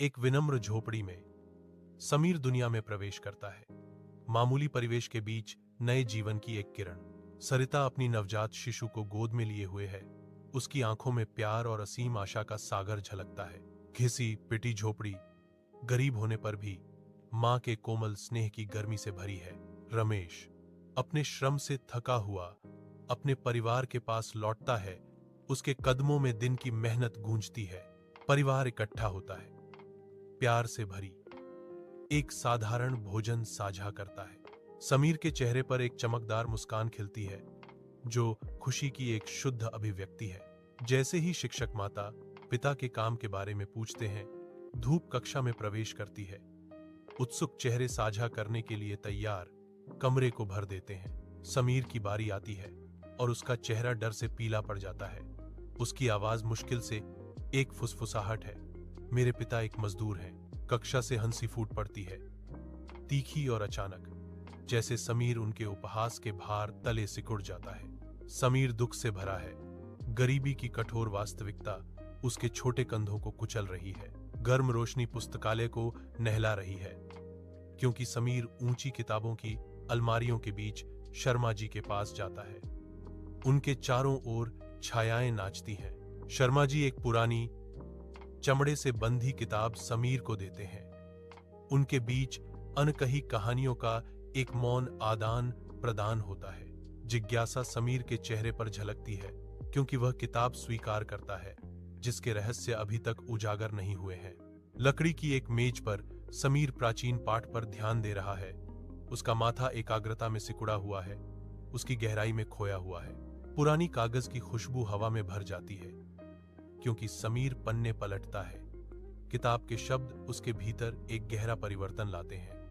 एक विनम्र झोपड़ी में समीर दुनिया में प्रवेश करता है। मामूली परिवेश के बीच नए जीवन की एक किरण। सरिता अपनी नवजात शिशु को गोद में लिए हुए है। उसकी आंखों में प्यार और असीम आशा का सागर झलकता है। घिसी पिटी झोपड़ी गरीब होने पर भी मां के कोमल स्नेह की गर्मी से भरी है। रमेश अपने श्रम से थका हुआ अपने परिवार के पास लौटता है। उसके कदमों में दिन की मेहनत गूंजती है। परिवार इकट्ठा होता है, प्यार से भरी एक साधारण भोजन साझा करता है। समीर के चेहरे पर एक चमकदार मुस्कान खिलती है, जो खुशी की एक शुद्ध अभिव्यक्ति है। जैसे ही शिक्षक माता पिता के काम के बारे में पूछते हैं, धूप कक्षा में प्रवेश करती है। उत्सुक चेहरे साझा करने के लिए तैयार कमरे को भर देते हैं। समीर की बारी आती है और उसका चेहरा डर से पीला पड़ जाता है। उसकी आवाज मुश्किल से एक फुसफुसाहट है। मेरे पिता एक मजदूर हैं। कक्षा से हंसी फूट पड़ती है, तीखी और अचानक, जैसे समीर उनके उपहास के भार तले सिकुड़ जाता है। समीर दुख से भरा है। गरीबी की कठोर वास्तविकता उसके छोटे कंधों को कुचल रही है। गर्म रोशनी पुस्तकालय को नहला रही है, क्योंकि समीर ऊंची किताबों की अलमारियों के बीच शर्मा जी के पास जाता है। उनके चारों ओर छायाएं नाचती हैं। शर्मा जी एक पुरानी चमड़े से बंधी किताब समीर को देते हैं। उनके बीच अनकही कहानियों का एक मौन आदान प्रदान होता है। जिज्ञासा समीर के चेहरे पर झलकती है, क्योंकि वह किताब स्वीकार करता है जिसके रहस्य अभी तक उजागर नहीं हुए हैं। लकड़ी की एक मेज पर समीर प्राचीन पाठ पर ध्यान दे रहा है। उसका माथा एकाग्रता में सिकुड़ा हुआ है, उसकी गहराई में खोया हुआ है। पुरानी कागज की खुशबू हवा में भर जाती है, क्योंकि समीर पन्ने पलटता है। किताब के शब्द उसके भीतर एक गहरा परिवर्तन लाते हैं।